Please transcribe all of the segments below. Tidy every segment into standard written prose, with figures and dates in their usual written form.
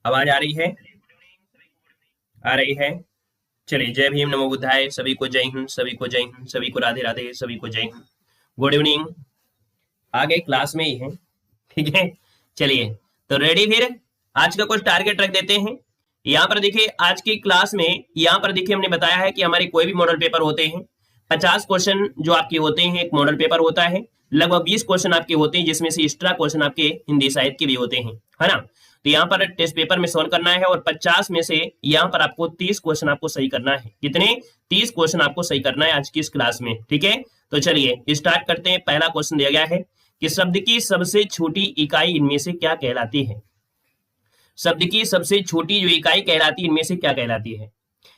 आवाज आ रही है? आ रही है। चलिए, जय भीम, नमो बुद्धाय, सभी को जय हिंद, सभी को जय हिंद, सभी को राधे राधे, सभी को जय हिंद। Good evening. आगे क्लास में ही है, ठीक है। चलिए, तो रेडी फिर। आज का कुछ टारगेट रख देते हैं। यहाँ पर देखिए, आज की क्लास में यहाँ पर देखिए हमने बताया है कि हमारे कोई भी मॉडल पेपर होते हैं, 50 क्वेश्चन जो आपके होते हैं, एक मॉडल पेपर होता है। लगभग 20 क्वेश्चन आपके होते हैं, जिसमें से एक्स्ट्रा क्वेश्चन आपके हिंदी साहित्य के भी होते हैं, है ना। तो यहाँ पर टेस्ट पेपर में सॉल्व करना है, और 50 में से यहाँ पर आपको 30 क्वेश्चन आपको सही करना है। कितने? 30 क्वेश्चन आपको सही करना है आज की इस क्लास में, ठीक है। तो चलिए स्टार्ट करते हैं। पहला क्वेश्चन दिया गया है कि शब्द की सबसे छोटी इकाई इनमें से क्या कहलाती है। शब्द की सबसे छोटी जो इकाई कहलाती है, इनमें से क्या कहलाती है।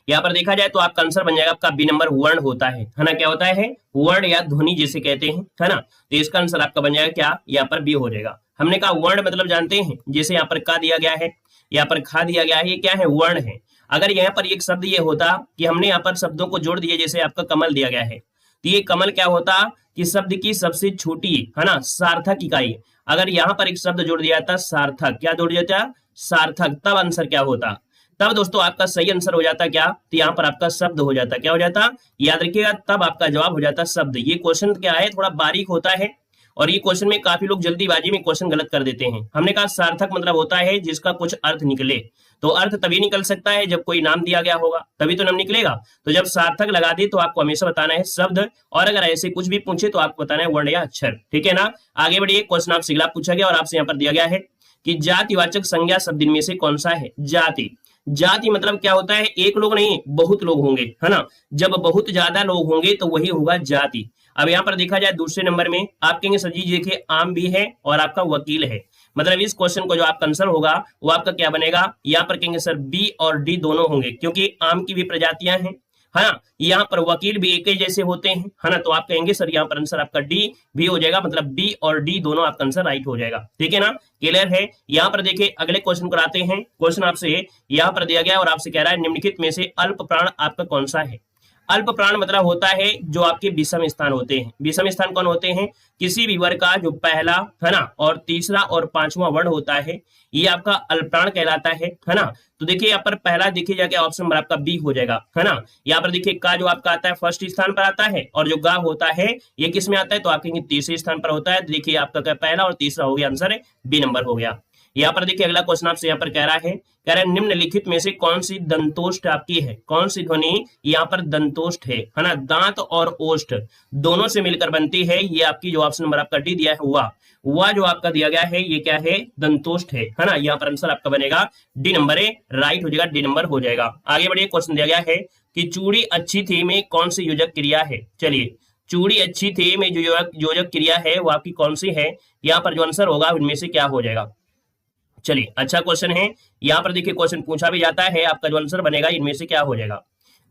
यहाँ पर देखा जाए तो आपका आंसर बन जाएगा, आपका बी नंबर वर्ण होता है ना। क्या होता है? वर्ण या ध्वनि जिसे कहते हैं, है ना। तो इसका आंसर आपका बन जाएगा क्या? यहाँ पर बी हो जाएगा। हमने कहा वर्ण मतलब जानते हैं, जैसे यहाँ पर का दिया गया है, यहाँ पर खा दिया गया है, ये क्या है? वर्ण है। अगर यहाँ पर एक शब्द ये होता कि हमने यहाँ पर शब्दों को जोड़ दिए, जैसे आपका कमल दिया गया है, तो ये कमल क्या होता कि शब्द की सबसे छोटी, है ना, सार्थक इकाई। अगर यहाँ पर एक शब्द जोड़ दिया था सार्थक, क्या जोड़ दिया था? सार्थक, तब आंसर क्या होता? तब दोस्तों आपका सही आंसर हो जाता क्या? तो यहाँ पर आपका शब्द हो जाता। क्या हो जाता? याद रखिएगा, तब आपका जवाब हो जाता शब्द। ये क्वेश्चन क्या है, थोड़ा बारीक होता है, और ये क्वेश्चन में काफी लोग जल्दीबाजी में क्वेश्चन गलत कर देते हैं। हमने कहा सार्थक मतलब होता है जिसका कुछ अर्थ निकले। तो अर्थ तभी निकल सकता है जब कोई नाम दिया गया होगा, तभी तो नाम निकलेगा। तो जब सार्थक लगा दी तो आपको हमेशा बताना है शब्द, और अगर ऐसे कुछ भी पूछे तो आपको बताना है वर्ण या अक्षर, ठीक है ना। आगे बढ़िए। क्वेश्चन आपसे अगला पूछा गया और आपसे यहाँ पर दिया गया है कि जातिवाचक संज्ञा शब्द इनमें से कौन सा है। जाति, जाति मतलब क्या होता है? एक लोग नहीं, बहुत लोग होंगे, है ना। जब बहुत ज्यादा लोग होंगे तो वही होगा जाति। अब यहाँ पर देखा जाए दूसरे नंबर में आप कहेंगे सर जी देखिए आम भी है और आपका वकील है, मतलब इस क्वेश्चन को जो आपका आंसर होगा वो आपका क्या बनेगा? यहाँ पर कहेंगे सर बी और डी दोनों होंगे, क्योंकि आम की भी प्रजातियां हैं, है ना। यहाँ पर वकील भी एक ही जैसे होते हैं, है ना। तो आप कहेंगे सर यहाँ पर आंसर आपका डी भी हो जाएगा, मतलब बी और डी दोनों आपका आंसर राइट हो जाएगा, ठीक है ना। क्लियर है। यहाँ पर देखिए अगले क्वेश्चन को आते हैं। क्वेश्चन आपसे यहाँ पर दिया गया और आपसे कह रहा है निम्नलिखित में से अल्प प्राण आपका कौन सा है। अल्प प्राण मतलब होता है जो आपके विषम स्थान होते हैं। विषम स्थान कौन होते हैं? किसी भी वर्ग का जो पहला, है ना, और तीसरा और पांचवा वर्ण होता है, ये आपका अल्प प्राण कहलाता है ना। तो देखिए यहाँ पर पहला देखिए जाके ऑप्शन नंबर आपका बी हो जाएगा, है ना। यहाँ पर देखिए का जो आपका आता है फर्स्ट स्थान पर आता है, और जो गा होता है ये किस में आता है? तो आप कहेंगे तीसरे स्थान पर होता है। तो देखिए आपका क्या पहला और तीसरा हो गया, आंसर बी नंबर हो गया। यहाँ पर देखिए अगला क्वेश्चन आपसे यहाँ पर कह रहा है निम्नलिखित में से कौन सी दंतोष्ठ आपकी है। कौन सी ध्वनि यहाँ पर दंतोष्ठ है ना। दांत और ओष्ठ दोनों से मिलकर बनती है, ये आपकी जो ऑप्शन नंबर आपका डी दिया है हुआ जो आपका दिया गया है ये क्या है? दंतोष्ठ है ना। यहाँ पर आंसर आपका बनेगा डी नंबर ए, राइट हो जाएगा, डी नंबर हो जाएगा। आगे बढ़िए। क्वेश्चन दिया गया है कि चूड़ी अच्छी थी में कौन सी योजक क्रिया है। चलिए, चूड़ी अच्छी थी में जो योजक क्रिया है वो आपकी कौन सी है। यहाँ पर जो आंसर होगा उनमें से क्या हो जाएगा। चलिए, अच्छा क्वेश्चन है। यहाँ पर देखिए क्वेश्चन पूछा भी जाता है, आपका जो आंसर बनेगा इनमें से क्या हो जाएगा।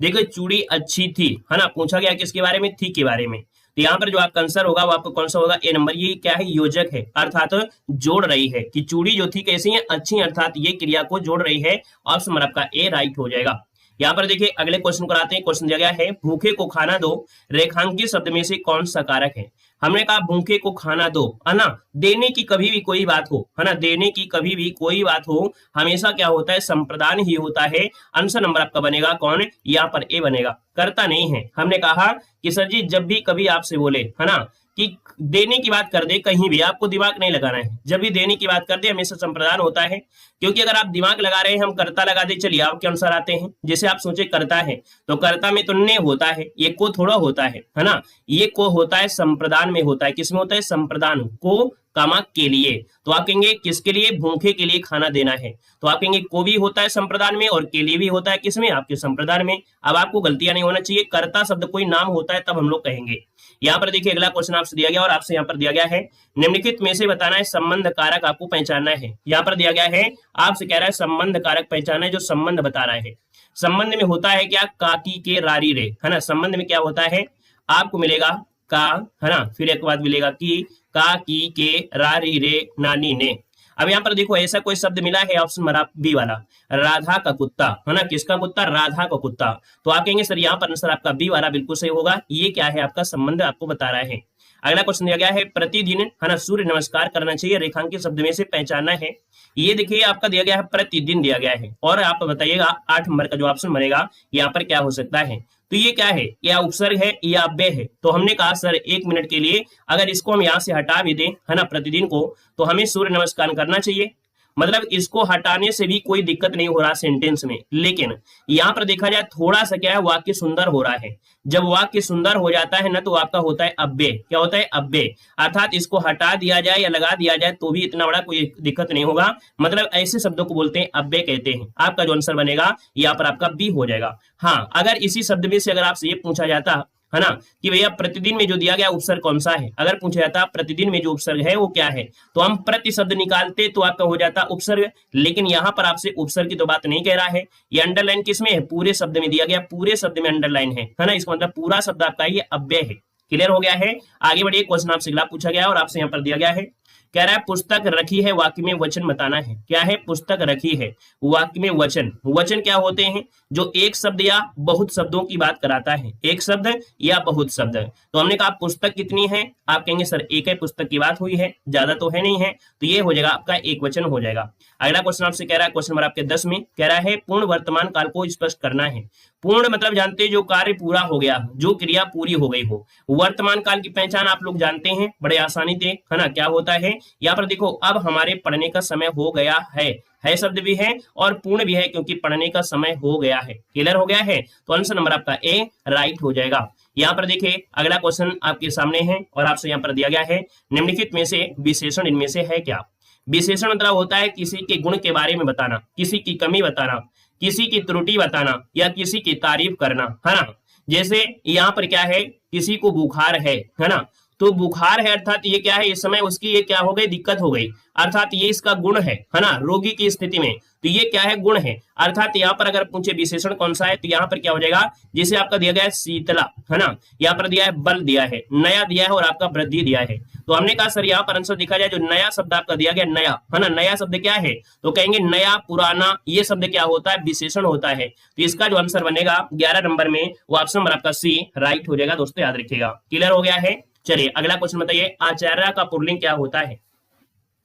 देखिए चूड़ी अच्छी थी, है ना, पूछा गया किसके बारे में? थी के बारे में। तो यहाँ पर जो आपका आंसर होगा वो आपको कौन सा होगा? ए नंबर। ये क्या है? योजक है, अर्थात जोड़ रही है कि चूड़ी जो थी कैसी है? अच्छी, अर्थात ये क्रिया को जोड़ रही है। ऑप्शन नंबर आपका ए राइट हो जाएगा। यहाँ पर देखिए अगले क्वेश्चन को आते हैं। क्वेश्चन दिया गया है भूखे को खाना दो रेखांकित शब्द में से कौन सा कारक है। हमने कहा भूखे को खाना दो, है ना। देने की कभी भी कोई बात हो, है ना, देने की कभी भी कोई बात हो, हमेशा क्या होता है? संप्रदान ही होता है। आंसर नंबर आपका बनेगा कौन? यहाँ पर ए बनेगा, करता नहीं है। हमने कहा कि सर जी जब भी कभी आपसे बोले, है ना, कि देने की बात कर दे, कहीं भी आपको दिमाग नहीं लगाना है। जब भी देने की बात कर दे हमेशा संप्रदान होता है, क्योंकि अगर आप दिमाग लगा रहे हैं, हम कर्ता लगा दे, चलिए आपके अनुसार आते हैं। जैसे आप सोचे कर्ता है तो कर्ता में तो ने होता है, ये को थोड़ा होता है ना। ये को होता है संप्रदान में होता है। किसमें होता है? संप्रदान को कामा के लिए। तो आप कहेंगे किसके लिए? भूखे के लिए खाना देना है। तो आप कहेंगे को भी होता है संप्रदान में और के लिए भी होता है किसमें? आपके संप्रदान में। अब आपको गलतियां नहीं होना चाहिए, कर्ता शब्द कोई नाम होता है तब हम लोग कहेंगे। यहाँ पर देखिए अगला क्वेश्चन आपसे दिया गया और आपसे यहाँ पर दिया गया है निम्नलिखित में से बताना है संबंध कारक आपको पहचानना है। यहाँ पर दिया गया है आपसे कह रहा है संबंध कारक पहचाना है, जो संबंध बता रहा है। संबंध में होता है क्या? काकी के रारी रे, है ना। संबंध में क्या होता है? आपको मिलेगा का, है ना, फिर एक बात मिलेगा कि का की के रारी रे नानी ने। अब यहाँ पर देखो ऐसा कोई शब्द मिला है, ऑप्शन नंबर बी वाला, राधा का कुत्ता, है ना। किसका कुत्ता? राधा का कुत्ता। तो आप कहेंगे सर यहाँ पर आंसर आपका बी वाला बिल्कुल सही होगा। ये क्या है? आपका संबंध आपको बता रहा है। अगला क्वेश्चन दिया गया है प्रतिदिन है ना सूर्य नमस्कार करना चाहिए, रेखांकित शब्द में से पहचानना है। ये देखिए आपका दिया गया है प्रतिदिन दिया गया है, और आप बताइएगा 8 नंबर का जो ऑप्शन बनेगा यहाँ पर क्या हो सकता है। तो ये क्या है, या उपसर्ग है या अव्यय है। तो हमने कहा सर 1 मिनट के लिए अगर इसको हम यहाँ से हटा भी दें है ना प्रतिदिन को, तो हमें सूर्य नमस्कार करना चाहिए, मतलब इसको हटाने से भी कोई दिक्कत नहीं हो रहा सेंटेंस में। लेकिन यहाँ पर देखा जाए थोड़ा सा क्या है, वाक्य सुंदर हो रहा है। जब वाक्य सुंदर हो जाता है ना तो आपका होता है अव्यय। क्या होता है, अव्यय। अर्थात इसको हटा दिया जाए या लगा दिया जाए तो भी इतना बड़ा कोई दिक्कत नहीं होगा, मतलब ऐसे शब्दों को बोलते हैं अव्यय कहते हैं। आपका जो आंसर बनेगा यहाँ पर आपका बी हो जाएगा। हाँ, अगर इसी शब्द में से अगर आपसे ये पूछा जाता है ना कि भैया प्रतिदिन में जो दिया गया उपसर्ग कौन सा है, अगर पूछा जाता प्रतिदिन में जो उपसर्ग है वो क्या है, तो हम प्रति शब्द निकालते तो आपका हो जाता उपसर्ग। लेकिन यहाँ पर आपसे उपसर्ग की तो बात नहीं कह रहा है, ये अंडरलाइन किसमें है, पूरे शब्द में दिया गया, पूरे शब्द में अंडरलाइन है ना, इसका मतलब पूरा शब्द आपका ये अव्यय है। क्लियर हो गया है। आगे बढ़िए, क्वेश्चन आपसे अगला पूछा गया और आपसे यहाँ पर दिया गया है, कह रहा है पुस्तक रखी है वाक्य में वचन बताना है। क्या है, पुस्तक रखी है वाक्य में वचन। वचन क्या होते हैं, जो एक शब्द या बहुत शब्दों की बात कराता है, एक शब्द या बहुत शब्द। तो हमने कहा पुस्तक कितनी है, आप कहेंगे सर एक है पुस्तक की बात हुई है, ज्यादा तो है नहीं है, तो ये हो जाएगा आपका एक वचन हो जाएगा। अगला क्वेश्चन आपसे कह रहा है, क्वेश्चन नंबर आपके 10 में कह रहा है पूर्ण वर्तमान काल को स्पष्ट करना है। पूर्ण मतलब जानते हैं जो कार्य पूरा हो गया, जो क्रिया पूरी हो गई हो। वर्तमान काल की पहचान आप लोग जानते हैं बड़े आसानी से, है ना। क्या होता है, यहाँ पर देखो अब हमारे पढ़ने का समय हो गया है शब्द भी है और पूर्ण भी है, क्योंकि पढ़ने का समय हो गया है। क्लियर हो गया है, तो आंसर नंबर आपका ए राइट हो जाएगा। यहाँ पर देखिए अगला क्वेश्चन आपके सामने है और आपसे यहाँ पर दिया गया है, निम्नलिखित में से विशेषण इनमें से है क्या। विशेषण मतलब होता है किसी के गुण के बारे में बताना, किसी की कमी बताना, किसी की त्रुटि बताना या किसी की तारीफ करना, है ना। जैसे यहाँ पर क्या है, किसी को बुखार है ना, तो बुखार है अर्थात ये क्या है, इस समय उसकी ये क्या हो गई, दिक्कत हो गई, अर्थात ये इसका गुण है ना, रोगी की स्थिति में, तो ये क्या है, गुण है। अर्थात यहाँ पर अगर पूछे विशेषण कौन सा है, तो यहाँ पर क्या हो जाएगा, जिसे आपका दिया गया है शीतला, है ना, यहाँ पर दिया है बल दिया है, नया दिया है और आपका वृद्धि दिया है। तो हमने कहा सर यहाँ पर आंसर देखा जाए जो नया शब्द आपका दिया गया नया, है ना, नया शब्द क्या है, तो कहेंगे नया पुराना, ये शब्द क्या होता है, विशेषण होता है। तो इसका जो आंसर बनेगा 11 नंबर में, वो ऑप्शन नंबर आपका सी राइट हो जाएगा। दोस्तों याद रखिएगा। क्लियर हो गया है। चलिए अगला क्वेश्चन बताइए, आचार्य का पुल्लिंग क्या होता है।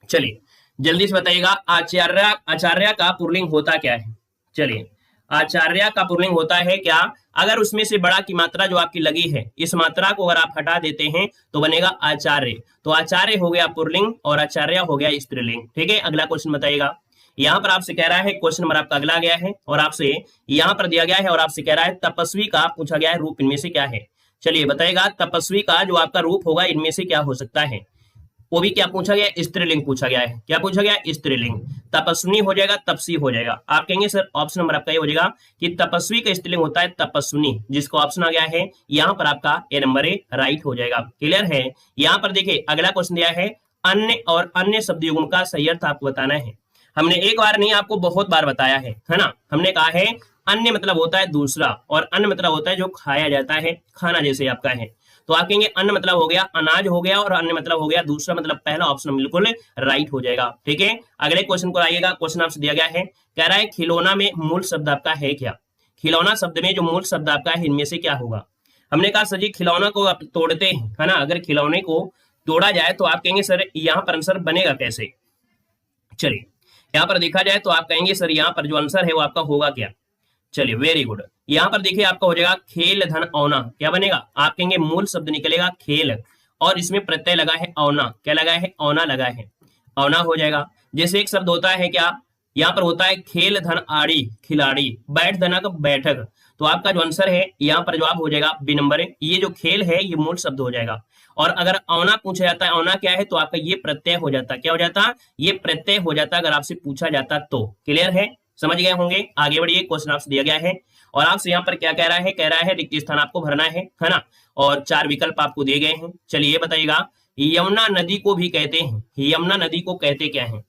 चलिए जल्दी से बताइएगा, आचार्य का पुल्लिंग होता क्या है। चलिए आचार्य का पुल्लिंग होता है क्या, अगर उसमें से बड़ा की मात्रा जो आपकी लगी है, इस मात्रा को अगर आप हटा देते हैं तो बनेगा आचार्य। तो आचार्य हो गया पुल्लिंग और आचार्य हो गया स्त्रीलिंग। ठीक है, अगला क्वेश्चन बताइएगा। यहाँ पर आपसे कह रहा है, क्वेश्चन नंबर आपका अगला गया है और आपसे यहाँ पर दिया गया है और आपसे कह रहा है तपस्वी का पूछा गया है रूप इनमें से क्या है। चलिए बताइएगा, तपस्वी का जो आपका रूप होगा इनमें से क्या हो सकता है। वो भी क्या पूछा गया, स्त्रीलिंग पूछा गया है। क्या पूछा गया, स्त्रीलिंग। तपस्विनी हो जाएगा, तपसी हो जाएगा। आप कहेंगे सर ऑप्शन नंबर आपका ये हो जाएगा कि तपस्वी का स्त्रीलिंग होता है तपस्विनी, जिसका ऑप्शन आ गया है यहाँ पर आपका ए नंबर ए राइट हो जाएगा। क्लियर है। यहाँ पर देखिए अगला क्वेश्चन दिया है, अन्य और अन्य शब्द युग्म का सही अर्थ आपको बताना है। हमने एक बार नहीं आपको बहुत बार बताया है ना। हमने कहा है अन्य मतलब होता है दूसरा और अन्न मतलब होता है जो खाया जाता है, खाना जैसे आपका है। तो आप कहेंगे अन्न मतलब हो गया अनाज हो गया और अन्य मतलब हो गया दूसरा, मतलब पहला ऑप्शन बिल्कुल राइट हो जाएगा। ठीक है, अगले क्वेश्चन को आइएगा। क्वेश्चन आपसे दिया गया है, कह रहा है खिलौना में मूल शब्द आपका है क्या। खिलौना शब्द में जो मूल शब्द आपका है इनमें से क्या होगा। हमने कहा सर जी खिलौना को आप तोड़ते हैं, है ना, अगर खिलौने को तोड़ा जाए तो आप कहेंगे सर यहाँ पर आंसर बनेगा कैसे। चलिए यहाँ पर देखा जाए तो आप कहेंगे सर यहाँ पर जो आंसर है वो आपका होगा क्या। चलिए वेरी गुड। यहाँ पर देखिए आपका हो जाएगा खेल धन औना। क्या बनेगा, आप कहेंगे मूल शब्द निकलेगा खेल और इसमें प्रत्यय लगा है औना। क्या लगा है, औना लगा है, औना हो जाएगा। जैसे एक शब्द होता है क्या, यहाँ पर होता है खेल धन आड़ी खिलाड़ी, बैठ धना का बैठक। तो आपका जो आंसर है यहाँ पर जवाब हो जाएगा बी नंबर। ये जो खेल है ये मूल शब्द हो जाएगा। और अगर औना पूछा जाता है, औना क्या है, तो आपका ये प्रत्यय हो जाता। क्या हो जाता, ये प्रत्यय हो जाता अगर आपसे पूछा जाता तो। क्लियर है, समझ गए होंगे। आगे बढ़िए, क्वेश्चन आपसे दिया गया है और आपसे यहाँ पर क्या कह रहा है, कह रहा है रिक्त स्थान आपको भरना है ना, और 4 विकल्प आपको दिए गए हैं। चलिए ये बताइएगा, यमुना नदी को भी कहते हैं, यमुना नदी को कहते क्या है।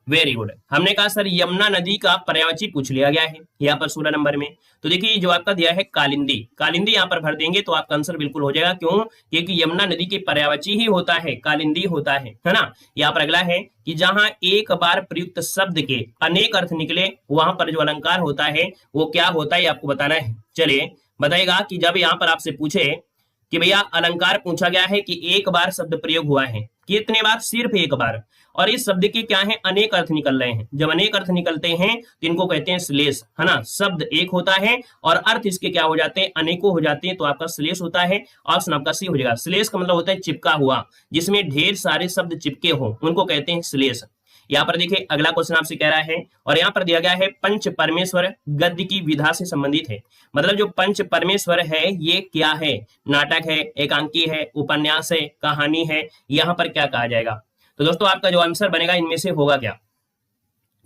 Very good. हमने कहा सर यमुना नदी का पर्यायवाची पूछ लिया गया है यहाँ पर 16 नंबर में। तो देखिए जो आपका दिया है कालिंदी, कालिंदी यहाँ पर भर देंगे तो आपका आंसर बिल्कुल हो जाएगा। क्यों, क्योंकि यमुना नदी के पर्यायवाची ही होता है, कालिंदी होता है ना। यहाँ पर अगला है कि जहां एक बार प्रयुक्त शब्द के अनेक अर्थ निकले वहां पर जो अलंकार होता है वो क्या होता है आपको बताना है। चलिए बताइएगा कि जब यहाँ पर आपसे पूछे कि भैया अलंकार पूछा गया है कि एक बार शब्द प्रयोग हुआ है, कितने बार? सिर्फ एक बार। और इस शब्द के क्या है? अनेक अर्थ निकल रहे हैं। जब अनेक अर्थ निकलते हैं तो इनको कहते हैं श्लेष, है ना। शब्द एक होता है और अर्थ इसके क्या हो जाते हैं? अनेकों हो जाते हैं, तो आपका श्लेष होता है। ऑप्शन आपका सी हो जाएगा। श्लेष का मतलब होता है चिपका हुआ, जिसमें ढेर सारे शब्द चिपके हो, उनको कहते हैं श्लेष। यहाँ पर देखिए अगला क्वेश्चन आपसे कह रहा है, और यहाँ पर दिया गया है पंच परमेश्वर गद्य की विधा से संबंधित है। मतलब जो पंच परमेश्वर है ये क्या है? नाटक है, एकांकी है, उपन्यास है, कहानी है, यहाँ पर क्या कहा जाएगा? तो दोस्तों आपका जो आंसर बनेगा इनमें से होगा क्या?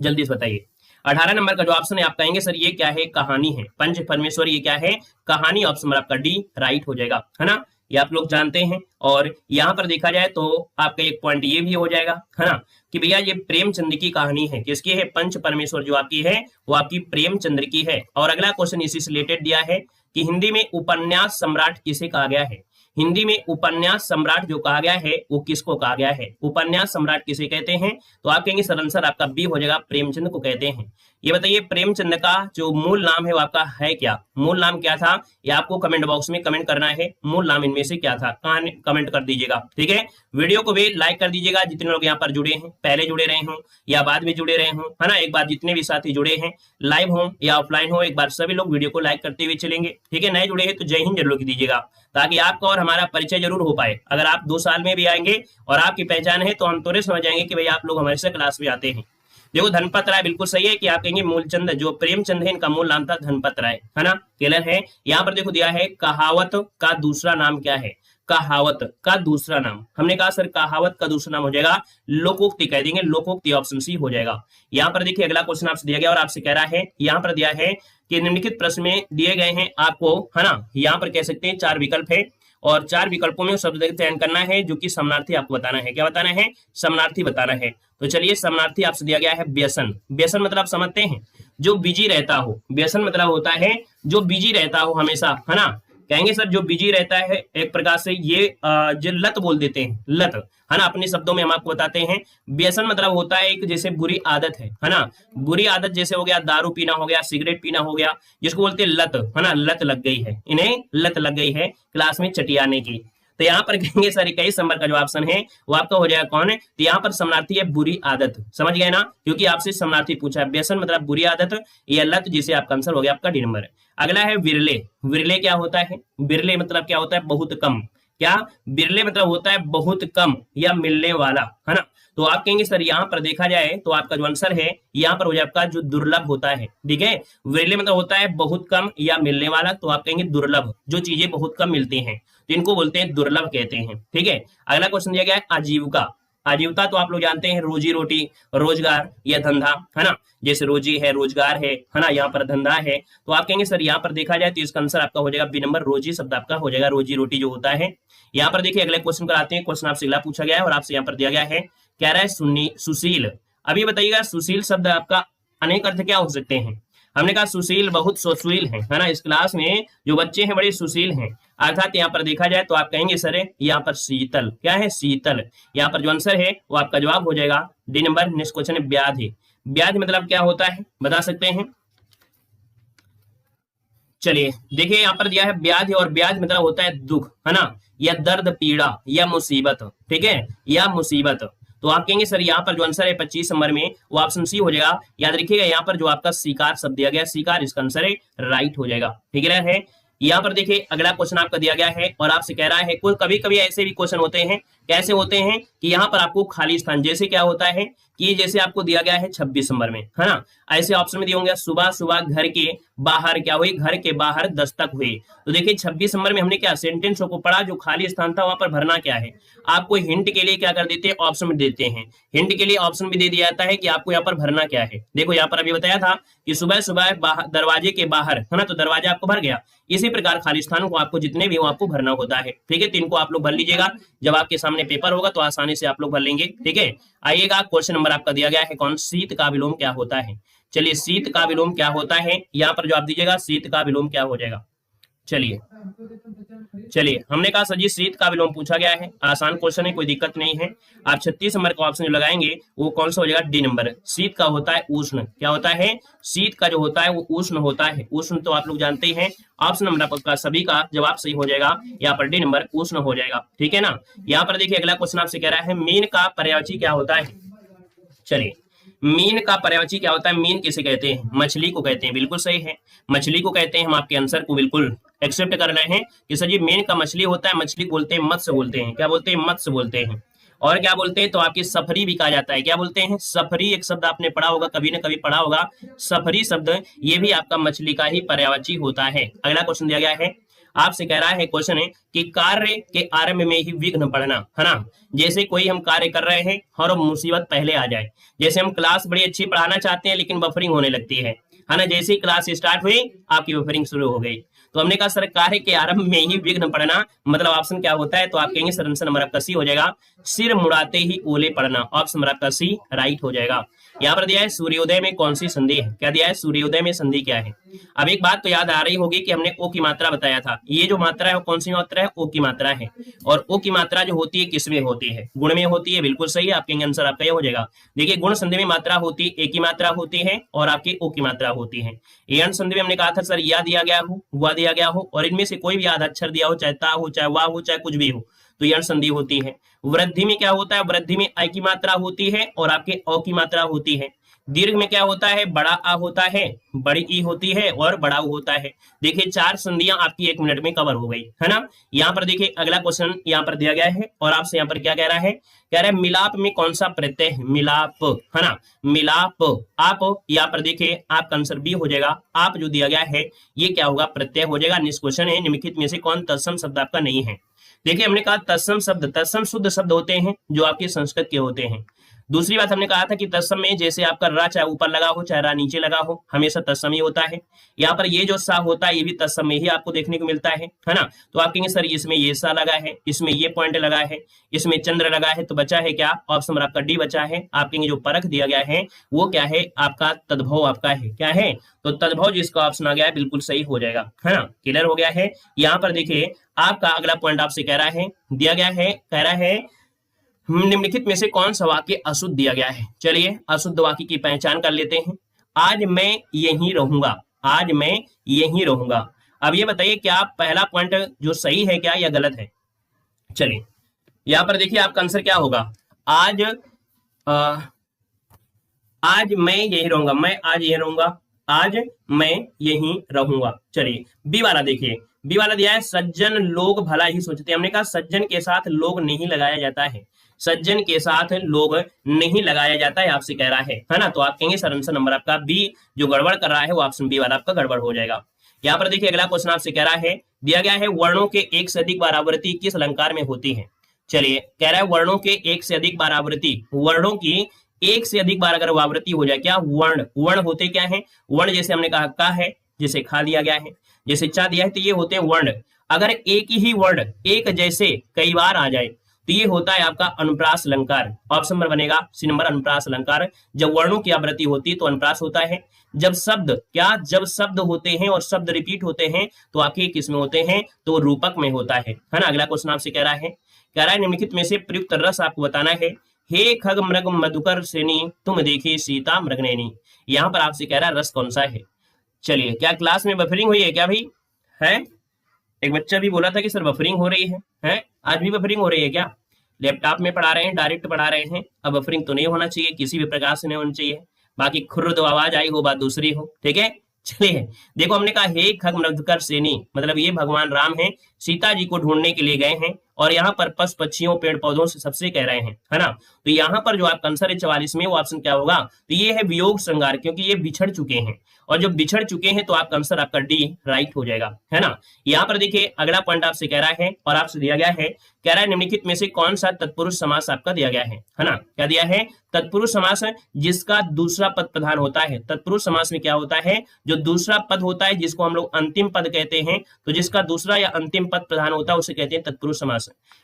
जल्दी से बताइए। 18 नंबर का जो ऑप्शन है आप कहेंगे सर ये क्या है? कहानी है। पंच परमेश्वर ये क्या है? कहानी। ऑप्शन नंबर आपका डी राइट हो जाएगा, है ना। ये आप लोग जानते हैं। और यहाँ पर देखा जाए तो आपका एक पॉइंट ये भी हो जाएगा, है ना, कि भैया ये प्रेमचंद की कहानी है। किसकी है? पंच परमेश्वर जो आपकी है वो आपकी प्रेमचंद्र की है। और अगला क्वेश्चन इसी से रिलेटेड दिया है कि हिंदी में उपन्यास सम्राट किसे कहा गया है? हिंदी में उपन्यास सम्राट जो कहा गया है वो किसको कहा गया है? उपन्यास सम्राट किसे कहते हैं? तो आप कहेंगे सर आंसर आपका बी हो जाएगा, प्रेमचंद को कहते हैं। ये बताइए प्रेमचंद का जो मूल नाम है वो आपका है क्या? मूल नाम क्या था? ये आपको कमेंट बॉक्स में कमेंट करना है। मूल नाम इनमें से क्या था? कमेंट कर दीजिएगा, ठीक है। वीडियो को भी लाइक कर दीजिएगा जितने लोग यहाँ पर जुड़े हैं, पहले जुड़े रहे हों या बाद में जुड़े रहे हों, है ना। एक बार जितने भी साथी जुड़े हैं, लाइव हो या ऑफलाइन हो, एक बार सभी लोग वीडियो को लाइक करते हुए चलेंगे, ठीक है। नए जुड़े हैं तो जय हिंद जरूर दीजिएगा, ताकि आपका और हमारा परिचय जरूर हो पाए। अगर आप 2 साल में भी आएंगे और आपकी पहचान है तो हम तुरंत समझ जाएंगे कि भाई आप लोग हमारे से क्लास में आते हैं। देखो धनपत राय बिल्कुल सही है कि आप कहेंगे मूलचंद, जो प्रेमचंद है इनका मूल नाम था धनपत राय, है ना। क्लियर है। यहाँ पर देखो दिया है कहावत का दूसरा नाम क्या है? कहावत का दूसरा नाम, हमने कहा सर कहावत का दूसरा नाम हो जाएगा लोकोक्ति, कह देंगे लोकोक्ति। ऑप्शन सी हो जाएगा। यहाँ पर देखिए अगला क्वेश्चन आपसे दिया गया और आपसे कह रहा है, यहाँ पर दिया है कि निम्नलिखित प्रश्न में दिए गए हैं आपको, है ना। यहाँ पर कह सकते हैं 4 विकल्प है और 4 विकल्पों में शब्द चयन करना है जो कि समानार्थी आपको बताना है। क्या बताना है? समानार्थी बताना है। तो चलिए समानार्थी आपसे दिया गया है व्यसन। व्यसन मतलब आप समझते हैं जो बिजी रहता हो। व्यसन मतलब होता है जो बिजी रहता हो हमेशा, है ना। कहेंगे सर जो बिजी रहता है एक प्रकार से ये जो लत बोल देते हैं, लत, है ना। अपने शब्दों में हम आपको बताते हैं। व्यसन मतलब होता है एक जैसे बुरी आदत है ना। बुरी आदत जैसे हो गया दारू पीना हो गया, सिगरेट पीना हो गया, जिसको बोलते हैं लत, है ना। लत लग गई है, इन्हें लत लग गई है क्लास में चटियाने की। तो यहाँ पर कहेंगे सर 21 नंबर का जो ऑप्शन है वो आपका हो जाएगा कौन है? तो यहाँ पर समानार्थी है बुरी आदत, समझ गए ना, क्योंकि आपसे समानार्थी पूछा है। व्यसन मतलब बुरी आदत या लत, जिसे आपका आंसर हो गया आपका डी नंबर। अगला है विरले। विरले क्या होता है? विरले मतलब क्या होता है? बहुत कम। क्या? विरले मतलब होता है बहुत कम या मिलने वाला, है ना। तो आप कहेंगे सर यहाँ पर देखा जाए तो आपका जो आंसर है यहाँ पर हो जाए आपका जो दुर्लभ होता है, ठीक है। विरले मतलब होता है बहुत कम या मिलने वाला, तो आप कहेंगे दुर्लभ, जो चीजें बहुत कम मिलती हैं तो इनको बोलते हैं दुर्लभ कहते हैं, ठीक है। अगला क्वेश्चन दिया गया है आजीविका। आजीविका तो आप लोग जानते हैं रोजी रोटी, रोजगार या धंधा, है ना। जैसे रोजी है, रोजगार है ना, यहाँ पर धंधा है। तो आप कहेंगे सर यहाँ पर देखा जाए तो इसका आंसर आपका हो जाएगा बी नंबर, रोजी शब्द आपका हो जाएगा रोजी रोटी जो होता है। यहाँ पर देखिए अगले क्वेश्चन पर आते हैं। क्वेश्चन आपसे अगला पूछा गया है और आपसे यहाँ पर दिया गया है, कह रहा है सुशील। अभी बताइएगा सुशील शब्द आपका अनेक अर्थ क्या हो सकते हैं? हमने कहा सुशील बहुत सुशील है ना। इस क्लास में जो बच्चे हैं बड़े सुशील हैं, अर्थात यहाँ पर देखा जाए तो आप कहेंगे सर यहाँ पर शीतल। क्या है? शीतल। यहाँ पर जो आंसर है वो आपका जवाब हो जाएगा डी नंबर। नेक्स्ट क्वेश्चन है व्याधि। व्याधि मतलब क्या होता है बता सकते हैं? चलिए देखिए यहाँ पर दिया है व्याधि, और व्याधि मतलब होता है दुख, है ना, या दर्द, पीड़ा या मुसीबत, ठीक है, या मुसीबत। तो आप कहेंगे सर यहाँ पर जो आंसर है 25 नंबर में वो ऑप्शन सी हो जाएगा। याद रखिएगा यहाँ पर जो आपका शिकार शब्द दिया गया, शिकार, इसका आंसर है राइट हो जाएगा, ठीक है। यहाँ पर देखिए अगला क्वेश्चन आपका दिया गया है और आपसे कह रहा है कोई कभी कभी ऐसे भी क्वेश्चन होते हैं, कैसे होते हैं कि यहाँ पर आपको खाली स्थान, जैसे क्या होता है कि जैसे आपको दिया गया है 26 नंबर में, है ना, ऐसे ऑप्शन में दिए होंगे सुबह सुबह घर के बाहर क्या हुई, घर के बाहर दस्तक हुई। तो देखिए 26 नंबर में हमने क्या सेंटेंस को पढ़ा, जो खाली स्थान था वहां पर भरना क्या है। आपको हिंट के लिए क्या कर देते हैं, ऑप्शन में देते हैं। हिंट के लिए ऑप्शन भी दे दिया जाता है कि आपको यहाँ पर भरना क्या है। देखो यहाँ पर अभी बताया था कि सुबह सुबह दरवाजे के बाहर, है ना, तो दरवाजा आपको भर गया। इसी प्रकार खाली स्थान को आपको जितने भी हो आपको भरना होता है, ठीक है। 3 को आप लोग भर लीजिएगा, जब आपके सामने पेपर होगा तो आसानी से आप लोग भर लेंगे, ठीक है। आइएगा क्वेश्चन नंबर आपका दिया गया है कौन, शीत का विलोम क्या होता है। चलिए शीत का विलोम क्या होता है, यहाँ पर जो आप दीजिएगा शीत का विलोम क्या हो जाएगा। चलिए चलिए, हमने कहा सर जी शीत का विलोम पूछा गया है, आसान क्वेश्चन है, कोई दिक्कत नहीं है। आप 36 नंबर का ऑप्शन जो लगाएंगे वो कौन सा हो जाएगा, डी नंबर। शीत का होता है उष्ण, क्या होता है, शीत का जो होता है वो उष्ण होता है। उष्ण तो आप लोग जानते ही हैं। ऑप्शन नंबर आपका सभी का जवाब सही हो जाएगा, यहाँ पर डी नंबर उष्ण हो जाएगा, ठीक है ना। यहाँ पर देखिए अगला क्वेश्चन आपसे कह रहा है मीन का पर्यायवाची क्या होता है। चलिए, मीन का पर्यायवाची क्या होता है, मीन किसे कहते हैं, मछली को कहते हैं, बिल्कुल सही है, मछली को कहते हैं। हम आपके आंसर को बिल्कुल एक्सेप्ट कर रहे हैं कि सर जी मीन का मछली होता है, मछली बोलते हैं, मत्स्य बोलते हैं, क्या बोलते हैं, मत्स्य बोलते हैं। और क्या बोलते हैं, तो आपकी सफरी भी कहा जाता है, क्या बोलते हैं, सफरी। एक शब्द आपने पढ़ा होगा, कभी ना कभी पढ़ा होगा, सफरी शब्द, ये भी आपका मछली का ही पर्यायवाची होता है। अगला क्वेश्चन दिया गया है, आपसे कह रहा है क्वेश्चन है कि कार्य के आरंभ में ही विघ्न पड़ना, है ना। जैसे कोई हम कार्य कर रहे हैं और मुसीबत पहले आ जाए, जैसे हम क्लास बड़ी अच्छी पढ़ाना चाहते हैं लेकिन बफरिंग होने लगती है ना। जैसे ही क्लास स्टार्ट हुई आपकी बफरिंग शुरू हो गई। तो हमने कहा सर कार्य के आरंभ में ही विघ्न पड़ना, मतलब ऑप्शन क्या होता है, तो आप कहेंगे सर आंसर नंबर आपका सी हो जाएगा, सिर मुड़ाते ही ओले पड़ना। ऑप्शन नंबर आपका सी राइट हो जाएगा। यहाँ पर दिया है सूर्योदय में कौन सी संधि है, क्या दिया है, सूर्योदय में संधि क्या है। अब एक बात तो याद आ रही होगी कि हमने ओ की मात्रा बताया था, ये जो मात्रा है वो कौन सी मात्रा है, ओ की मात्रा है। और ओ की मात्रा जो होती है किसमें होती है, गुण में होती है, बिल्कुल सही है, आपके आंसर आपका ये हो जाएगा। देखिए गुण संधि में मात्रा होती है, ए की मात्रा होती है और आपकी ओ की मात्रा होती है। एन संधि में हमने कहा था सर या दिया गया हो, हुआ दिया गया हो, और इनमें से कोई भी आधा अक्षर दिया हो, चाहे ता हो, चाहे वाह हो, चाहे कुछ भी हो, तो यण संधि होती है। वृद्धि में क्या होता है, वृद्धि में आई की मात्रा होती है और आपके औ की मात्रा होती है। दीर्घ में क्या होता है, बड़ा आ होता है, बड़ी ई होती है और बड़ा उ होता है। देखिए 4 संधियां आपकी 1 मिनट में कवर हो गई, है ना। यहाँ पर देखिए अगला क्वेश्चन यहाँ पर दिया गया है और आपसे यहाँ पर क्या कह रहा है, कह रहा है मिलाप में कौन सा प्रत्यय है, मिलाप, है ना, मिलाप। आप यहाँ पर देखिए आपका आंसर बी हो जाएगा। आप जो दिया गया है ये क्या होगा, प्रत्यय हो जाएगा। नेक्स्ट क्वेश्चन है निम्नलिखित में से कौन तत्सम शब्द आपका नहीं है। देखिए हमने कहा तत्सम शब्द, तत्सम शुद्ध शब्द होते हैं जो आपके संस्कृत के होते हैं। दूसरी बात हमने कहा था कि तत्सम में जैसे आपका रा चाहे ऊपर लगा हो चाहे रा नीचे लगा हो, हमेशा तत्सम ही होता है। यहाँ पर ये जो सा होता है ये भी तत्सम में ही आपको देखने को मिलता है ना। तो आप कहेंगे सर इसमें ये सा लगा है, इसमें ये पॉइंट लगा है, इसमें चंद्र लगा है, तो बचा है क्या, ऑप्शन आपका डी बचा है। आप कहेंगे जो परख दिया गया है वो क्या है, आपका तद्भव आपका है, क्या है, तो तद्भव जिसका ऑप्शन आ गया है बिल्कुल सही हो जाएगा, है ना। क्लियर हो गया है। यहाँ पर देखिए आपका अगला पॉइंट आपसे कह रहा है, दिया गया है, कह रहा है निम्नलिखित में से कौन सा वाक्य अशुद्ध दिया गया है। चलिए अशुद्ध वाक्य की पहचान कर लेते हैं। आज मैं यहीं रहूंगा, आज मैं यहीं रहूंगा। अब ये बताइए क्या पहला पॉइंट जो सही है क्या या गलत है। चलिए यहां पर देखिए आपका आंसर क्या होगा, आज मैं यहीं रहूंगा, मैं आज यहीं रहूंगा, आज मैं यहीं रहूंगा। चलिए बी वाला देखिए, बी वाला दिया है सज्जन लोग भला ही सोचते हैं। हमने कहा सज्जन के साथ लोग नहीं लगाया जाता है, सज्जन के साथ लोग नहीं लगाया जाता है, आपसे कह रहा है ना। तो आप कहेंगे सर आंसर नंबर आपका बी जो गड़बड़ कर रहा है वो ऑप्शन बी वाला आपका गड़बड़ हो जाएगा। यहाँ पर देखिए अगला क्वेश्चन आपसे कह रहा है, दिया गया है वर्णों के एक से अधिक बार आवृत्ति किस अलंकार में होती है। चलिए कह रहा है वर्णों के एक से अधिक बार आवृत्ति, वर्णों की एक से अधिक बार अगर आवृत्ति हो जाए, क्या वर्ण, वर्ण होते क्या है, वर्ण जैसे हमने कहा का है, जैसे खा दिया गया है, जैसे चा दिया है, तो ये होते हैं वर्ण। अगर एक ही वर्ण एक जैसे कई बार आ जाए तो ये होता है आपका अनुप्रास अलंकार। ऑप्शन नंबर बनेगा सी नंबर अनुप्रास अलंकार। जब वर्णों की आवृत्ति होती है तो अनुप्रास होता है। जब शब्द क्या, जब शब्द होते हैं और शब्द रिपीट होते हैं तो आखिर किसमें होते हैं, तो रूपक में होता है ना। अगला क्वेश्चन आपसे कह रहा है, कह रहा है निम्नलिखित में से प्रयुक्त रस आपको बताना है। हे खग मृग मधुकर श्रेणी तुम देखी सीता मृगनैनी, यहाँ पर आपसे कह रहा है रस कौन सा है। चलिए क्या क्लास में बफरिंग हुई है क्या भाई, है एक बच्चा भी बोला था कि सर बफरिंग हो रही है? आज भी बफरिंग हो रही है क्या? लैपटॉप में पढ़ा रहे हैं, डायरेक्ट पढ़ा रहे हैं, अब बफरिंग तो नहीं होना चाहिए, किसी भी प्रकार से नहीं होना चाहिए। बाकी खुर्द आवाज आई हो बात दूसरी हो, ठीक है। चलिए देखो हमने कहा हे खग मधुकर सेनी, मतलब ये भगवान राम हैं, सीता जी को ढूंढने के लिए गए हैं और यहाँ पर पशु पक्षियों पेड़ पौधों से सबसे कह रहे हैं, है ना। तो यहाँ पर जो आपका आंसर है 44 में वो ऑप्शन क्या होगा, तो ये है वियोग श्रृंगार, क्योंकि ये बिछड़ चुके हैं और जब बिछड़ चुके हैं तो आपका आंसर आपका डी राइट हो जाएगा, है ना। यहाँ पर देखिए अगला पॉइंट आपसे कह रहा है और आपसे दिया गया है, कह रहा है निम्नलिखित में से कौन सा तत्पुरुष समास आपका दिया गया है ना। क्या दिया है, तत्पुरुष समास जिसका दूसरा पद प्रधान होता है। तत्पुरुष समास में क्या होता है, जो दूसरा पद होता है जिसको हम लोग अंतिम पद कहते हैं, तो जिसका दूसरा या अंतिम पद प्रधान होता है उसे कहते हैं तत्पुरुष समास।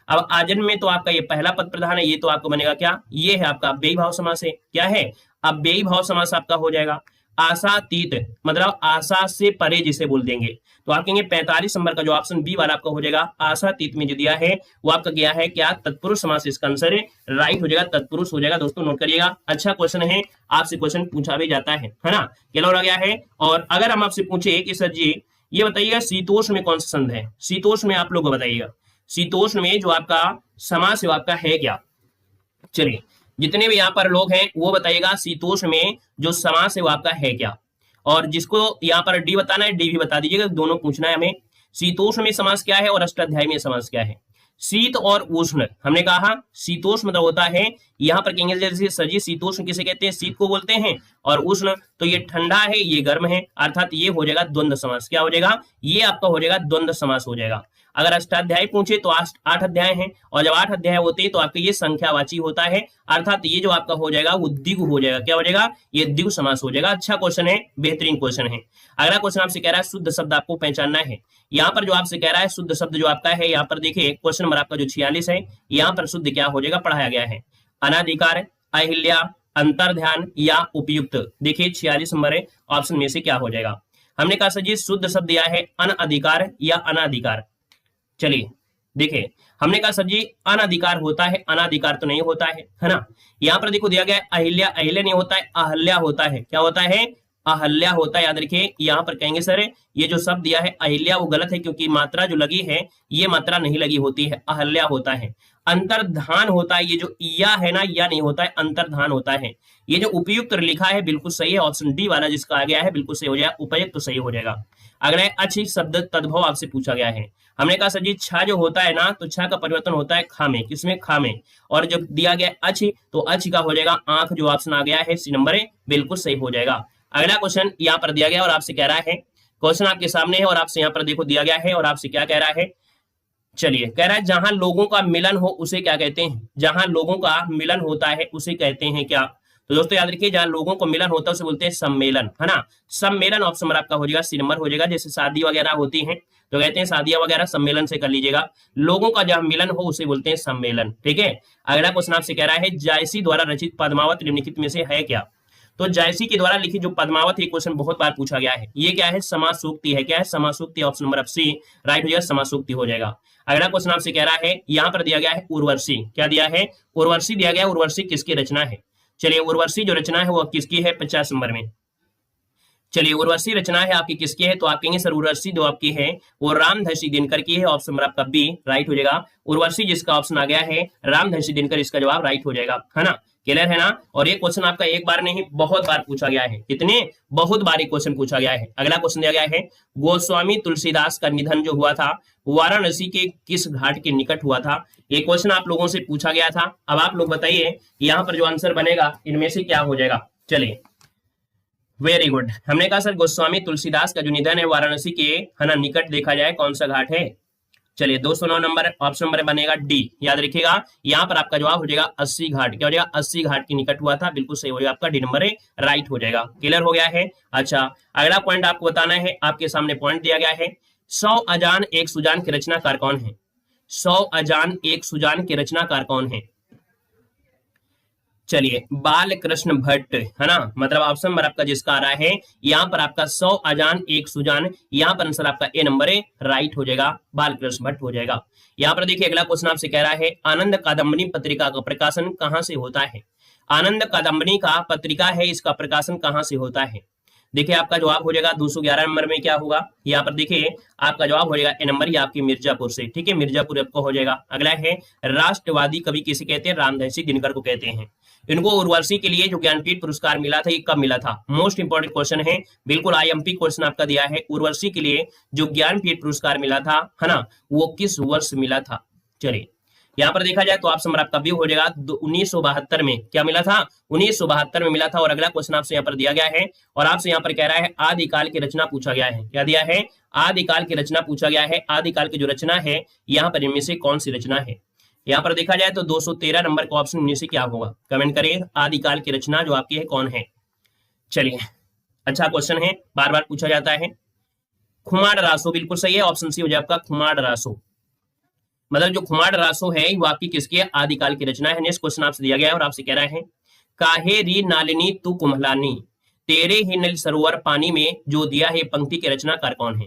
अब आजन्म में तो आपका ये पहला पद प्रधान है, ये तो आपको बनेगा क्या, ये है आपका अव्ययी भाव समास है, क्या है, अव्ययी भाव समास आपका हो जाएगा। आशातीत, मतलब आशा से परे जिसे बोल देंगे। तो आप कहेंगे 45 नंबर का जो ऑप्शन बी वाला आपका हो जाएगा, आशातीत में जो दिया है वो आपका गया है क्या, तत्पुरुष समास, इसका आंसर राइट हो जाएगा, तत्पुरुष हो जाएगा। दोस्तों नोट करिएगा, अच्छा क्वेश्चन है, आपसे क्वेश्चन पूछा भी जाता है ना, क्या हो गया है। और अगर हम आपसे पूछे कि सर जी ये बताइएगा शीतोष्ण में कौन सा संध है, शीतोष्ण में आप लोग बताइएगा, शीतोष्ण में जो आपका समास है आपका है क्या। चलिए जितने भी यहाँ पर लोग हैं वो बताइएगा शीतोष्ण में जो समास है वो आपका है क्या। और जिसको यहाँ पर डी बताना है डी भी बता दीजिएगा, दोनों पूछना है हमें। शीतोष्ण में समास क्या है और अष्टाध्यायी में समास क्या है। शीत और उष्ण, हमने कहा शीतोष्ण मतलब होता है, यहाँ पर कहेंगे जैसे सजी शीतोष्ण किसे कहते हैं, शीत को बोलते हैं, और उष्ण तो ये ठंडा है ये गर्म है, अर्थात ये हो जाएगा द्वंद्व समास। क्या हो जाएगा, ये आपका हो जाएगा द्वंद्व समास हो जाएगा। अगर अष्टाध्यायी पूछे तो 8 अध्याय हैं, और जब 8 अध्याय होते हैं तो आपका ये संख्यावाची होता है, अर्थात ये जो आपका हो जाएगा वो द्विगु हो जाएगा। क्या हो जाएगा, ये द्विगु समास हो जाएगा। अच्छा क्वेश्चन है, बेहतरीन क्वेश्चन है। अगला क्वेश्चन आपसे कह रहा है शुद्ध शब्द आपको पहचानना है। यहाँ पर जो आपसे कह रहा है शुद्ध शब्द जो आपका है, यहाँ पर देखिए क्वेश्चन नंबर आपका जो 46 है, यहाँ पर शुद्ध क्या हो जाएगा पढ़ाया गया है, अनाधिकार, अहिल्या, अंतर्ध्यान या उपयुक्त। देखिए 46 नंबर है, ऑप्शन में से क्या हो जाएगा। हमने कहा सर जी शुद्ध शब्द दिया है अनअधिकार या अनाधिकार। चलिए देखिए हमने कहा सर जी अनाधिकार होता है, अनाधिकार तो नहीं होता है ना। यहाँ पर देखो दिया गया है अहिल्या, अहिल्या नहीं होता है, अहल्या होता है। क्या होता है, अहल्या होता है। याद रखिए यहाँ पर कहेंगे सर ये जो शब्द दिया है अहिल्या वो गलत है, क्योंकि मात्रा जो लगी है ये मात्रा नहीं लगी होती है, अहल्या होता है। अंतर्धान होता है, ये जो या है ना, या नहीं होता है, अंतर्धान होता है। ये जो उपयुक्त लिखा है बिल्कुल सही है, ऑप्शन डी वाला जिसका आ गया है बिल्कुल सही हो जाएगा, उपयुक्त तो सही हो जाएगा। अगला है अच्छी शब्द तद्भव, आपसे पूछा गया है। हमने कहा सर जी छा जो होता है ना, तो छा का परिवर्तन होता है खा में, किसमें, खा में। और जब दिया गया अच्छी तो अच्छी का हो जाएगा आंख, जो ऑप्शन आ गया है सी नंबर बिल्कुल सही हो जाएगा। अगला क्वेश्चन यहाँ पर दिया गया और आपसे कह रहा है, क्वेश्चन आपके सामने है और आपसे यहाँ पर देखो दिया गया है और आपसे क्या कह रहा है। चलिए कह रहा है जहां लोगों का मिलन हो उसे क्या कहते हैं, जहां लोगों का मिलन होता है उसे कहते हैं क्या। तो दोस्तों याद रखिए जहां लोगों को मिलन होता है उसे बोलते हैं सम्मेलन, है ना। सम्मेलन ऑप्शन नंबर आपका हो जाएगा सी नंबर हो जाएगा। जैसे शादी वगैरह होती है तो कहते हैं शादियां वगैरह सम्मेलन से कर लीजिएगा, लोगों का जहां मिलन हो उसे बोलते हैं सम्मेलन, ठीक है। अगला क्वेश्चन आपसे कह रहा है जायसी द्वारा रचित पद्मावत निम्नलिखित में से है क्या। तो जायसी के द्वारा लिखित जो पद्मावत है क्वेश्चन बहुत बार पूछा गया है, ये क्या है, समासूक्ति है। क्या है, समासूक्ति, ऑप्शन नंबर सी राइट हो जाएगा, समासूक्ति हो जाएगा। अगला क्वेश्चन आपसे कह रहा है यहाँ पर दिया गया है उर्वशी, क्या दिया है, उर्वशी दिया गया है। उर्वशी किसकी रचना है, चलिए उर्वशी जो रचना है वो किसकी है 50 नंबर में। चलिए उर्वशी रचना है आपकी किसकी है, तो आप कहेंगे सर उर्वशी जो आपकी है वो रामधर्षी दिनकर की है, ऑप्शन नंबर आपका बी राइट हो जाएगा। उर्वशी जिसका ऑप्शन आ गया है रामधर्षी दिनकर, इसका जवाब राइट हो जाएगा, है ना। क्लियर है ना। और ये क्वेश्चन आपका एक बार नहीं बहुत बार पूछा गया है, कितने बहुत बार क्वेश्चन पूछा गया है। अगला क्वेश्चन दिया गया है गोस्वामी तुलसीदास का निधन जो हुआ था वाराणसी के किस घाट के निकट हुआ था। ये क्वेश्चन आप लोगों से पूछा गया था। अब आप लोग बताइए यहाँ पर जो आंसर बनेगा इनमें से क्या हो जाएगा। चलिए वेरी गुड, हमने कहा सर गोस्वामी तुलसीदास का जो निधन है वाराणसी के है ना निकट देखा जाए कौन सा घाट है। चलिए 209 नंबर ऑप्शन नंबर बनेगा डी, याद रखिएगा यहाँ पर आपका जवाब हो जाएगा 80 घाट। क्या हो जाएगा, 80 घाट के निकट हुआ था, बिल्कुल सही हो जाएगा, आपका डी नंबर राइट हो जाएगा। क्लियर हो गया है। अच्छा अगला पॉइंट आपको बताना है, आपके सामने पॉइंट दिया गया है 100 अजान एक सुजान के रचनाकार कौन है। 100 अजान एक सुजान के रचनाकार कौन है। चलिए बाल कृष्ण भट्ट, है ना, मतलब ऑप्शन नंबर आपका जिसका आ रहा है यहाँ पर आपका 100 अजान एक सुजान, यहाँ पर आंसर आपका ए नंबर राइट हो जाएगा, बाल कृष्ण भट्ट हो जाएगा। यहाँ पर देखिए अगला क्वेश्चन आपसे कह रहा है आनंद कादम्बनी पत्रिका का प्रकाशन कहाँ से होता है। आनंद कादम्बनी का पत्रिका है, इसका प्रकाशन कहाँ से होता है। देखिए आपका जवाब हो जाएगा 211 नंबर में क्या होगा, यहाँ पर देखिए आपका जवाब हो जाएगा ए नंबर, ये आपकी मिर्जापुर से, ठीक है, मिर्जापुर आपको हो जाएगा। अगला है राष्ट्रवादी कवि किसे कहते हैं, रामधर्षी दिनकर को कहते हैं। इनको उर्वशी के लिए जो ज्ञानपीठ पुरस्कार मिला था ये कब मिला था, मोस्ट इंपोर्टेंट क्वेश्चन है, बिल्कुल आईएमपी क्वेश्चन आपका दिया है। उर्वशी के लिए जो ज्ञानपीठ पुरस्कार मिला था, है ना, वो किस वर्ष मिला था। चलिए यहाँ पर देखा जाए तो ऑप्शन नंबर आपका बी हो जाएगा 1972 में, क्या मिला था, 1972 में मिला था। और अगला क्वेश्चन आपसे यहाँ पर दिया गया है और आपसे यहाँ पर कह रहा है आदिकाल की रचना पूछा गया है। क्या दिया है, आदिकाल की रचना पूछा गया है। आदिकाल की जो रचना है यहाँ पर इनमें से कौन सी रचना है। यहाँ पर देखा जाए तो 213 नंबर का ऑप्शन इनमें से क्या होगा, कमेंट करिए, आदिकाल की रचना जो आपकी है कौन है। चलिए अच्छा क्वेश्चन है, बार बार पूछा जाता है। खुमाड़ रासो, बिल्कुल सही है, ऑप्शन सी हो जाए आपका खुमाड़ रासो, मतलब जो खुमाड़ रासो है वो आपकी किसकी है, आदिकाल की रचना है। नेक्स्ट क्वेश्चन आपसे दिया गया है और आपसे कह रहा है काहे री नालिनी तू कुम्हलानी तेरे ही नील सरोवर पानी में जो दिया है पंक्ति के रचनाकार कौन है?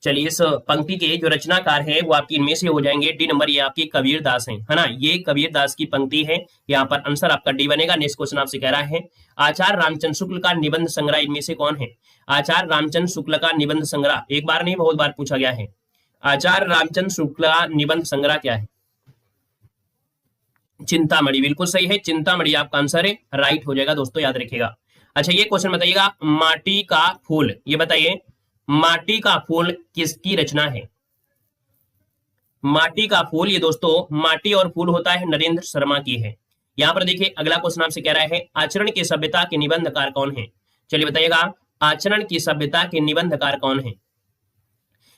चलिए इस पंक्ति के जो रचनाकार है वो आपकी इनमें से हो जाएंगे डी नंबर, ये आपकी कबीर दास है ना, ये कबीर दास की पंक्ति है। यहाँ पर आंसर आपका डी बनेगा। नेक्स्ट क्वेश्चन आपसे कह रहा है आचार्य रामचंद्र शुक्ल का निबंध संग्रह इनमें से कौन है? आचार्य रामचंद्र शुक्ल का निबंध संग्रह एक बार नहीं बहुत बार पूछा गया है। आचार्य रामचंद्र शुक्ल का निबंध संग्रह क्या है? चिंतामणि, बिल्कुल सही है, चिंतामणि आपका आंसर है, राइट हो जाएगा दोस्तों, याद रखिएगा। अच्छा ये क्वेश्चन बताइएगा, माटी का फूल, ये बताइए माटी का फूल किसकी रचना है? माटी का फूल ये दोस्तों माटी और फूल होता है नरेंद्र शर्मा की है। यहां पर देखिए अगला क्वेश्चन आपसे कह रहा है आचरण की सभ्यता के निबंधकार कौन है? चलिए बताइएगा आचरण की सभ्यता के निबंधकार कौन है?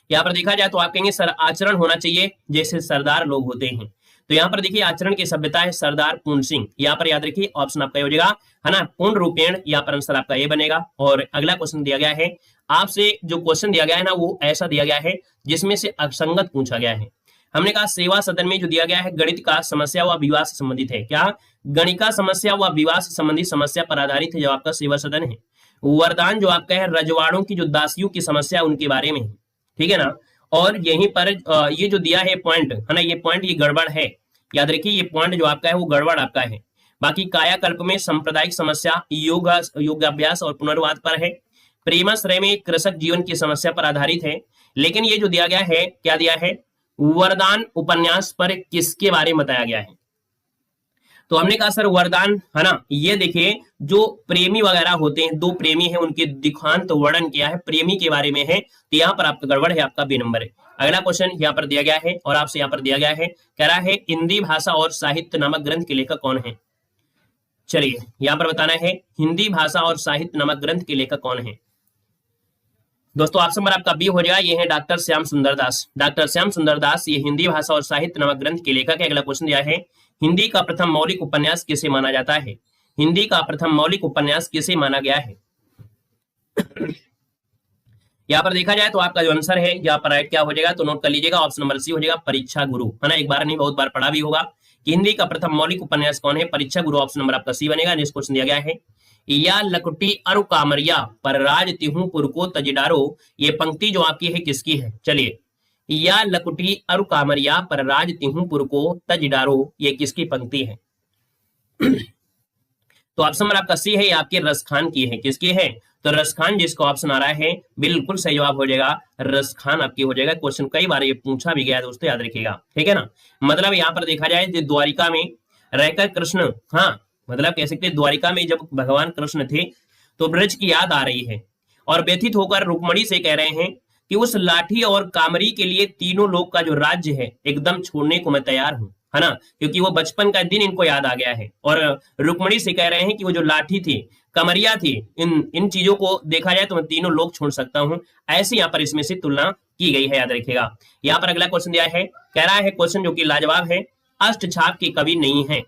यहाँ पर देखा जाए तो आप कहेंगे सर आचरण होना चाहिए जैसे सरदार लोग होते हैं, तो यहाँ पर देखिए आचरण की सभ्यता है सरदार पूर्ण सिंह। यहाँ पर याद रखिए ऑप्शन आपका हो जाएगा है ना, पूर्ण रूपेण, यहाँ पर आंसर आपका ए बनेगा। और अगला क्वेश्चन दिया गया है आपसे, जो क्वेश्चन दिया गया है ना वो ऐसा दिया गया है जिसमें से असंगत पूछा गया है। हमने कहा सेवा सदन में जो दिया गया है गणित का समस्या व विवाह से संबंधित है, क्या गणित का समस्या व विवाह से संबंधित समस्या पर आधारित है? जो आपका सेवा सदन है। वरदान जो आपका है रजवाड़ों की जो दासियों की समस्या उनके बारे में है, ठीक है ना। और यहीं पर ये जो दिया है पॉइंट है ना, ये पॉइंट ये गड़बड़ है, याद रखिए ये पॉइंट जो आपका है वो गड़बड़ आपका है। बाकी कायाकल्प में सांप्रदायिक समस्या योगाभ्यास और पुनर्वाद पर है। प्रेमाश्रय में कृषक जीवन की समस्या पर आधारित है। लेकिन ये जो दिया गया है क्या दिया है, वरदान उपन्यास पर किसके बारे में बताया गया है? तो हमने कहा सर वरदान है ना, ये देखिए जो प्रेमी वगैरह होते हैं, दो प्रेमी हैं उनके दिखांत वर्णन किया है, प्रेमी के बारे में है, तो यहाँ पर आपका गड़बड़ है, आपका बी नंबर है। अगला क्वेश्चन यहाँ पर दिया गया है और आपसे यहाँ पर दिया गया है, कह रहा है हिंदी भाषा और साहित्य नामक ग्रंथ के लेखक कौन है? चलिए यहाँ पर बताना है हिंदी भाषा और साहित्य नामक ग्रंथ के लेखक कौन है? दोस्तों ऑप्शन नंबर आपका बी हो जाएगा, ये है डॉक्टर श्याम सुंदर दास। डॉक्टर श्याम सुंदर दास ये हिंदी भाषा और साहित्य नामक ग्रंथ के लेखक है। अगला क्वेश्चन दिया है हिंदी का प्रथम मौलिक उपन्यास किसे माना जाता है? हिंदी का प्रथम मौलिक उपन्यास किसे माना गया है? यहाँ पर देखा जाए तो आपका जो आंसर है यहाँ पर राइट क्या हो जाएगा, तो नोट कर लीजिएगा, ऑप्शन नंबर सी हो जाएगा, परीक्षा गुरु, है ना। एक बार नहीं बहुत बार पढ़ा भी होगा कि हिंदी का प्रथम मौलिक उपन्यास कौन है, परीक्षा गुरु, ऑप्शन नंबर आपका सी बनेगा। नेक्स्ट क्वेश्चन दिया गया है या लकुटी अरु कामरिया पर राज तिहु पुर को तजडारो, ये पंक्ति जो आपकी है किसकी है? चलिए या लकुटी अरु कामरिया पर राज तिहु पुर को तजडारो, ये किसकी पंक्ति है? तो ऑप्शन नंबर आपका सी है, ये आपके रसखान की है। किसकी है? तो रसखान, जिसका ऑप्शन आ रहा है बिल्कुल सही जवाब हो जाएगा, रसखान आपकी हो जाएगा। क्वेश्चन कई बार ये पूछा भी गया है दोस्तों, याद रखिएगा, ठीक है ना। मतलब यहाँ पर देखा जाए द्वारिका में रहकर कृष्ण, हाँ मतलब कह सकते द्वारिका में जब भगवान कृष्ण थे तो ब्रज की याद आ रही है और व्यथित होकर रुक्मणी से कह रहे हैं कि उस लाठी और कामरी के लिए तीनों लोग का जो राज्य है एकदम छोड़ने को मैं तैयार हूं, है ना, क्योंकि वो बचपन का दिन इनको याद आ गया है। और रुक्मणी से कह रहे हैं कि वो जो लाठी थी, कमरिया थी, इन चीजों को देखा जाए तो मैं तीनों लोग छोड़ सकता हूं, ऐसे यहाँ पर इसमें से तुलना की गई है, याद रखिएगा। यहाँ पर अगला क्वेश्चन दिया है, कह रहा है क्वेश्चन जो कि लाजवाब है, अष्टछाप के कवि नहीं है।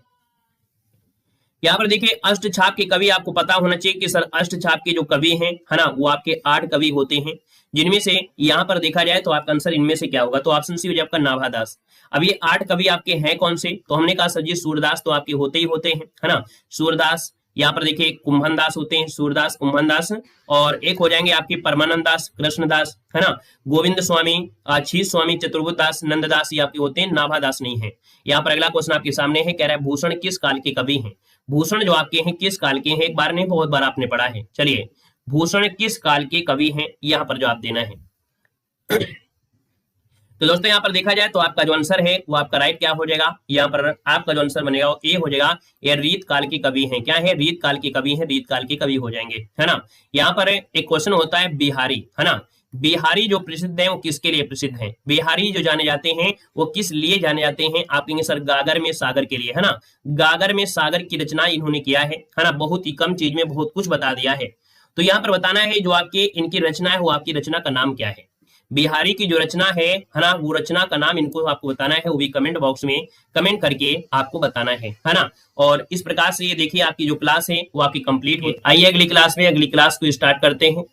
यहाँ पर देखिए अष्टछाप के कवि आपको पता होना चाहिए कि सर अष्टछाप के जो कवि हैं, है ना, वो आपके 8 कवि होते हैं, जिनमें से यहाँ पर देखा जाए तो आपका आंसर इनमें से क्या होगा, तो ऑप्शन सी हो जाए आपका नाभादास। अब ये 8 कवि आपके हैं कौन से, तो हमने कहा सर जी सूरदास तो आपके होते ही होते हैं, है ना, सूरदास। यहाँ पर देखिए कुंभन दास होते हैं, सूरदास, कुंभन दास, और एक हो जाएंगे आपके परमानंद दास, कृष्णदास, है ना, गोविंद स्वामी, अछीत स्वामी, चतुर्बुद्ध दास, नंददास, ये आपके होते हैं, नाभादास नहीं है। यहाँ पर अगला क्वेश्चन आपके सामने है, कह रहा है भूषण किस काल के कवि हैं? भूषण जो आपके हैं किस काल के हैं, एक बार नहीं बहुत बार आपने पढ़ा है। चलिए भूषण किस काल के कवि हैं, यहाँ पर जवाब देना है। तो दोस्तों यहाँ पर देखा जाए तो आपका जो आंसर है वो आपका राइट क्या हो जाएगा, यहाँ पर आपका जो आंसर बनेगा वो ए हो जाएगा, ये रीत काल के कवि हैं। क्या है? रीत काल के कवि हैं, रीत काल के कवि हो जाएंगे, है ना। यहाँ पर एक क्वेश्चन होता है बिहारी, है ना, बिहारी जो प्रसिद्ध है वो किसके लिए प्रसिद्ध है? बिहारी जो जाने जाते हैं वो किस लिए जाने जाते हैं? आप कहेंगे सर गागर में सागर के लिए, है ना, गागर में सागर की रचना इन्होंने किया है ना, बहुत ही कम चीज में बहुत कुछ बता दिया है। तो यहाँ पर बताना है जो आपके इनकी रचना है वो आपकी रचना का नाम क्या है? बिहारी की जो रचना है ना, वो रचना का नाम इनको आपको बताना है, वो भी कमेंट बॉक्स में कमेंट करके आपको बताना है ना। और इस प्रकार से ये देखिए आपकी जो क्लास है वो आपकी कंप्लीट है। आइए अगली क्लास को स्टार्ट करते हैं।